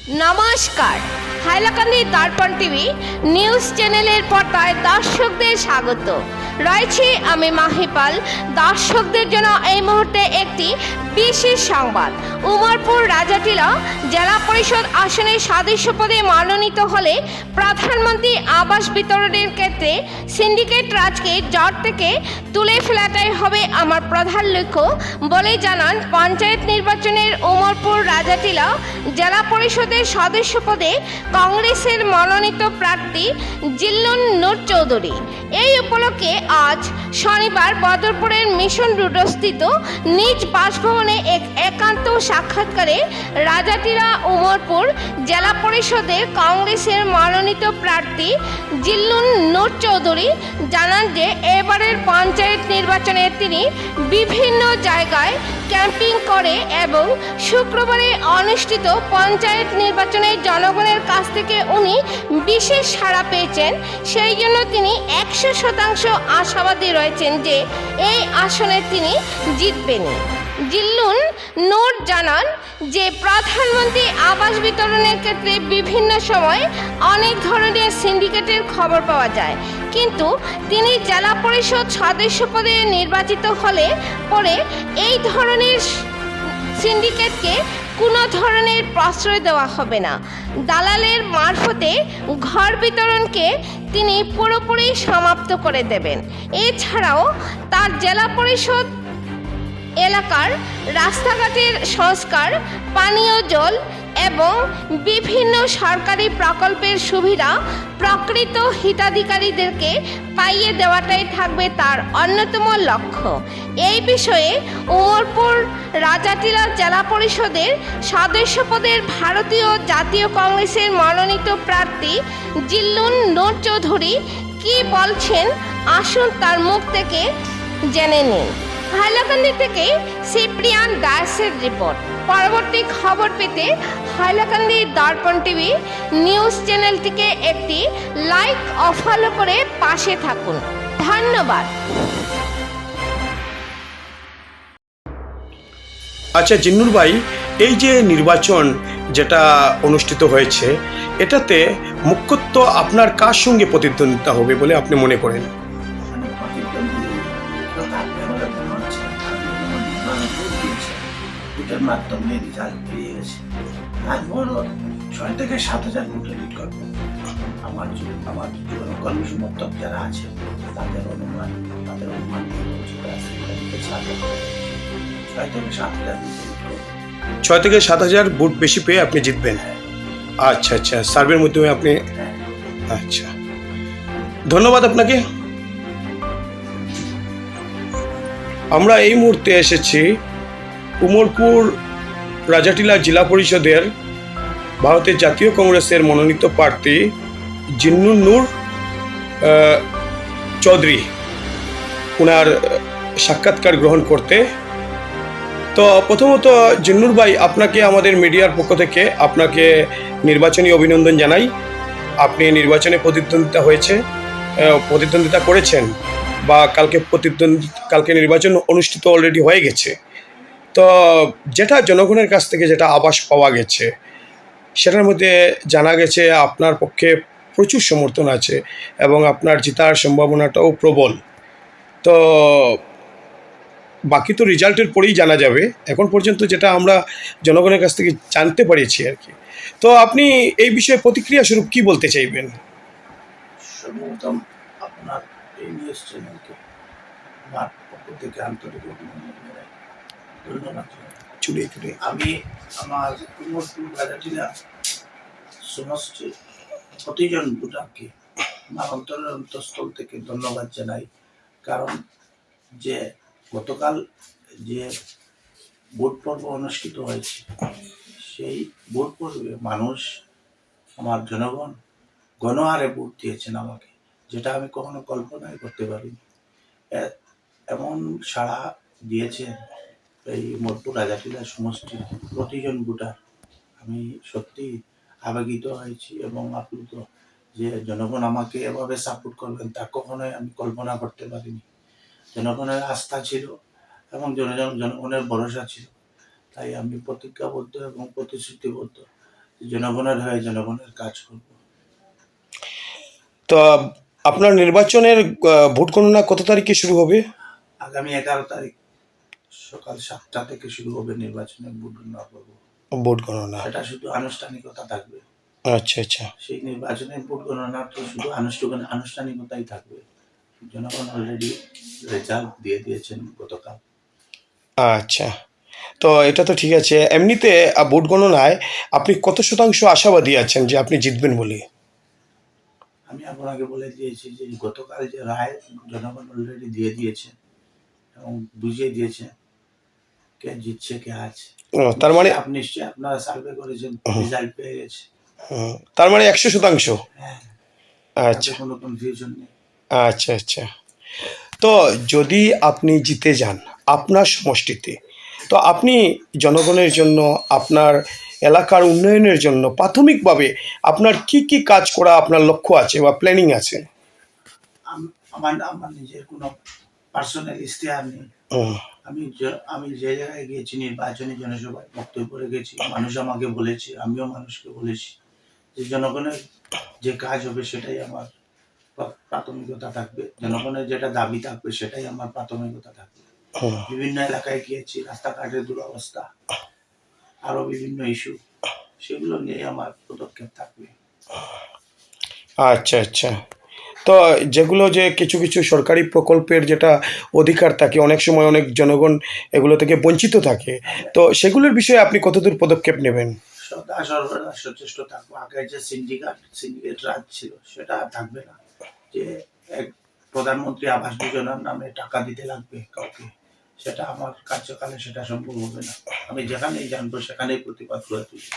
নমস্কার, হাইলাকান্দি দর্পণ TV news চ্যানেলের পর্দায় দর্শকদের স্বাগত। রয়েছে আমি মাহিপাল। দর্শকদের জন্য এই মুহূর্তে একটি বিশেষ সংবাদ। উমরপুর রাজাটিলা জেলা পরিষদ আসনের সদস্য পদে মনোনীত হলে প্রধানমন্ত্রী আবাস বিতরণের ক্ষেত্রে সিন্ডিকেট রাজকে জট থেকে তুলে ফেলাটাই হবে আমার প্রধান লক্ষ্য বলে জানান পঞ্চায়েত নির্বাচনের উমরপুর রাজাটিলা জেলা পরিষদের সদস্য পদে কংগ্রেসের মনোনীত প্রার্থী জিল্লুন নূর চৌধুরী। এই উপলক্ষে আজ শনিবার বদরপুরের মিশন রোডস্থিত নিজ বাসভবনে এক একান্ত সাক্ষাৎকারে রাজাটিলা উমরপুর জেলা পরিষদের কংগ্রেসের মনোনীত প্রার্থী জিল্লুন নূর চৌধুরী জানান যে এবারের পঞ্চায়েত নির্বাচনে তিনি বিভিন্ন জায়গায় ক্যাম্পিং করে এবং শুক্রবারে অনুষ্ঠিত পঞ্চায়েত নির্বাচনে জনগণের কাছ থেকে উনি বিশেষ সাড়া পেয়েছেন। সেই জন্য তিনি 100% আশাবাদী রয়েছেন যে এই আসনে তিনি জিতবেন। জিল্লুন নূর জানান যে প্রধানমন্ত্রী আবাস বিতরণের ক্ষেত্রে বিভিন্ন সময় অনেক ধরনের সিন্ডিকেটের খবর পাওয়া যায়, কিন্তু তিনি জেলা পরিষদ সদস্য পদে নির্বাচিত হলে পরে এই ধরনের সিন্ডিকেটকে কোনো ধরনের প্রশ্রয় দেওয়া হবে না। দালালের মারফতে ঘর বিতরণকে তিনি পুরোপুরি সমাপ্ত করে দেবেন। এছাড়াও তার জেলা পরিষদ এলাকার রাস্তাঘাটের সংস্কার, পানীয় জল এবং বিভিন্ন সরকারি প্রকল্পের সুবিধা প্রকৃত হিতাধিকারীদেরকে পাইয়ে দেওয়াটাই থাকবে তার অন্যতম লক্ষ্য। এই বিষয়ে উমরপুর রাজাটিলা জেলা পরিষদের সদস্য পদের ভারতীয় জাতীয় কংগ্রেসের মনোনীত প্রার্থী জিল্লুন নূর চৌধুরী কি বলছেন আসুন তার মুখ থেকে জেনে নিন। হাইলাকান্দি থেকে সিপ্রিয়ান দাসের রিপোর্ট। পরবর্তী খবর পেতে হাইলাকান্দি দর্পণ টিভি নিউজ চ্যানেলটিকে একটি লাইক ও ফলো করে পাশে থাকুন। ধন্যবাদ। আচ্ছা জিন্নুর ভাই, এই যে নির্বাচন যেটা অনুষ্ঠিত হয়েছে, এটাতে মুখ্যত আপনার কার সঙ্গে প্রতিদ্বন্দ্বিতা হবে বলে আপনি মনে করেন? মাধ্যমে রেজাল্ট বেরিয়ে গেছে। আমি বড় 6 থেকে 7,000 ভোটে লিড করবো। আমার কর্মী সমর্থক যারা আছে তাদের অনুমান 6 থেকে 7,000 ভোট বেশি পেয়ে আপনি জিতবেন। আচ্ছা আচ্ছা, সার্ভের মাধ্যমে আপনি, আচ্ছা ধন্যবাদ আপনাকে। আমরা এই মুহূর্তে এসেছি উমরপুর রাজাটিলা জেলা পরিষদের ভারতের জাতীয় কংগ্রেসের মনোনীত প্রার্থী জিল্লুন নূর চৌধুরী ওনার সাক্ষাৎকার গ্রহণ করতে। তো প্রথমত জিল্লুর ভাই, আপনাকে আমাদের মিডিয়ার পক্ষ থেকে আপনাকে নির্বাচনী অভিনন্দন জানাই। আপনি নির্বাচনে প্রতিদ্বন্দ্বিতা করেছেন বা কালকে নির্বাচন অনুষ্ঠিত অলরেডি হয়ে গেছে। তো যেটা জনগণের কাছ থেকে যেটা আভাস পাওয়া গেছে, সেটার মধ্যে জানা গেছে আপনার পক্ষে প্রচুর সমর্থন আছে এবং আপনার জেতার সম্ভাবনাটাও প্রবল। তো বাকি তো রেজাল্টের পরেই জানা যাবে। এখন পর্যন্ত যেটা আমরা জনগণের কাছ থেকে জানতে পেরেছি আর কি। তো আপনি এই বিষয়ে প্রতিক্রিয়া স্বরূপ কি বলতে চাইবেন? সর্বপ্রথম আপনার এই নিউজ চ্যানেলকে আমার পক্ষ থেকে আন্তরিক অভিনন্দন জানাই, ধন্যবাদ। আমি আমার উমরপুর রাজাটিলা সমষ্টি প্রতিজন ভোটারকে আমার অন্তঃস্থল থেকে ধন্যবাদ জানাই। কারণ যে গতকাল যে ভোট পর্ব অনুষ্ঠিত হয়েছে, সেই ভোট পর্বে মানুষ, আমার জনগণ গণহারে ভোট দিয়েছেন আমাকে, যেটা আমি কখনো কল্পনাই করতে পারিনি। এমন সাড়া দিয়েছে এই উমরপুর রাজাটিলা সমষ্টির প্রতিজন ভোটার। আমি সত্যি আবেগিত হয়েছি এবং আপ্লুত যে জনগণ আমাকে এভাবে সাপোর্ট করবেন তা কখনোই আমি কল্পনা করতে পারিনি। জনগণের আস্থা ছিল এবং জনগণের ভরসা ছিল, তাই আমি প্রতিজ্ঞাবদ্ধ এবং প্রতিশ্রুতিবদ্ধ জনগণের হয়ে জনগণের কাজ করব। তো আপনার নির্বাচনের ভোট গণনা কত তারিখে শুরু হবে? আগামী 11 তারিখ সকাল 7টা থেকে শুরু হবে নির্বাচনের ভোট গণনা করব। ভোট গণনা, সেটা শুধু আনুষ্ঠানিকতা থাকবে। আচ্ছা আচ্ছা। সেই নির্বাচনের ভোট গণনা তো শুধু আনুষ্ঠানিকতাই থাকবে। জনগণ অলরেডি রেজাল্ট দিয়ে দিয়েছেন গতকাল। আচ্ছা, তো এটা তো ঠিক আছে। এমনিতে ভোট গণনায় আপনি কত শতাংশ আশাবাদী আছেন যে আপনি জিতবেন বলে? আমি আপনাকে বলে দিয়েছি যে গতকাল যে রায় জনগণ অলরেডি দিয়ে দিয়েছে এবং বুঝিয়ে দিয়েছে কে জিতছে কে আছে। তার মানে আপনি নিশ্চয়ই আপনারা সার্ভে করেছেন, রেজাল্ট পেয়ে গেছে। তার মানে 100%? হ্যাঁ, আচ্ছা তাতে কোনো কনফিউশন নেই। আচ্ছা আচ্ছা। তো যদি আপনি জিতে যান আপনার সমষ্টিতে, তো আপনি জনগণের জন্য, আপনার এলাকার উন্নয়নের জন্য প্রাথমিকভাবে আপনার কি কি কাজ করা আপনার লক্ষ্য আছে বা প্ল্যানিং আছে? আমার আমার নিজের কোনো পার্সোনাল ইশতেহার নেই। হুম, আমি যে জায়গায় গিয়েছি নির্বাচনী জনসভায় বক্তব্য রেখেছি, মানুষ আমাকে বলেছে, আমিও মানুষকে বলেছি যে জনগণের যে কাজ হবে সেটাই আমার প্রাথমিকতা থাকবে, জনগণের যেটা দাবি থাকবে সেটাই আমার প্রাথমিকতা থাকবে। হুম। বিভিন্ন এলাকায় গিয়েছি, রাস্তাঘাটের দুরবস্থা, আরো বিভিন্ন ইস্যু, সেগুলো নিয়ে আমার পদক্ষেপ থাকবে। আচ্ছা আচ্ছা। তো যেগুলো যে কিছু কিছু সরকারি প্রকল্পের যেটা অধিকার থাকে, অনেক সময় অনেক জনগণ এগুলো থেকে বঞ্চিত থাকে, তো সেগুলোর বিষয়ে আপনি কতদূর পদক্ষেপ নেবেন? সদা সর্বদা সচেষ্ট থাকবো। আগে যে সিন্ডিকেট রাজ ছিল সেটা আর থাকবে না, যে এক প্রধানমন্ত্রী আবাস যোজনার নামে টাকা দিতে লাগবে কাউকে, সেটা আমার কার্যকালে সেটা সম্ভব হবে না। আমি যেখানেই জানবো সেখানেই প্রতিবাদ করে তুলব।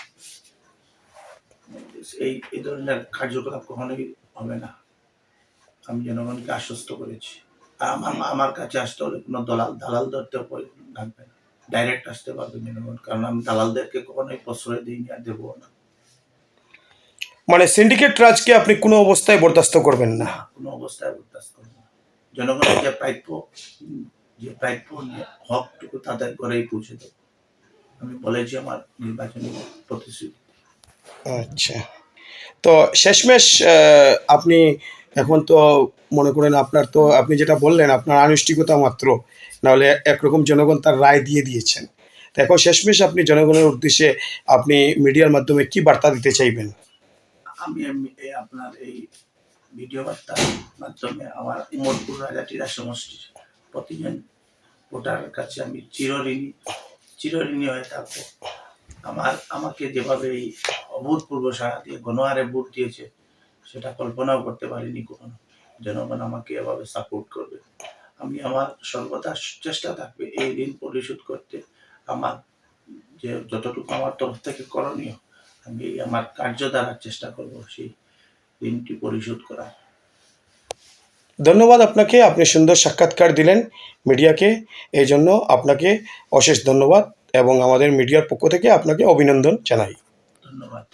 এই ধরনের কার্যকলাপ কখনোই হবে না। আমি জনগণকে আশ্বস্ত করেছি। আর আমার কাছে আসতে হলে কোনো দালাল ধরতে লাগবে না, ডাইরেক্ট আসতে পারবে জনগণ, কারণ আমি দালালদেরকে কখনোই প্রশ্রয় দিইনি আর দেবো না। মানে সিন্ডিকেট রাজকে আপনি কোনো অবস্থায় বরদাস্ত করবেন না? কোনো অবস্থায় বরদাস্ত করবো না। জনগণের যে প্রাপ্য হকটুকু তাদের ঘরেই পৌঁছে দেবো। আমি বলেছি আমার নির্বাচনী প্রতিশ্রুতি। আচ্ছা, তো শেষমেশ আপনি এখন তো মনে করেন আপনার তো, আপনি যেটা বললেন আপনার আনুষ্ঠানিকতা মাত্র, নাহলে একরকম জনগণ তার রায় দিয়ে দিয়েছেন। তো এখন শেষমেশ আপনি জনগণের উদ্দেশ্যে আপনি মিডিয়ার মাধ্যমে কি বার্তা দিতে চাইবেন? আমি আপনার এই ভিডিও বার্তার মাধ্যমে আমার ইমরপুর রাজাটিরা সমষ্টির প্রতিজন ভোটারের কাছে আমি চিরঋণী হয়ে থাকবো। আমাকে যেভাবে এই অভূতপূর্ব সাড়া দিয়ে গণহারে ভোট দিয়েছে সেটা কল্পনাও করতে পারিনি কখনো। জনগণ আমাকে এভাবে সাপোর্ট করবে। আমি আমার সর্বদা চেষ্টা থাকবে এই ঋণ পরিশোধ করতে। আমার যে যতটুকু আমার তরফ থেকে করণীয় আমি আমার কার্য দ্বারা চেষ্টা করব সেই ঋণটি পরিশোধ করার। ধন্যবাদ আপনাকে, আপনি সুন্দর সাক্ষাৎকার দিলেন মিডিয়াকে, এই জন্য আপনাকে অশেষ ধন্যবাদ এবং আমাদের মিডিয়ার পক্ষ থেকে আপনাকে অভিনন্দন জানাই। ধন্যবাদ।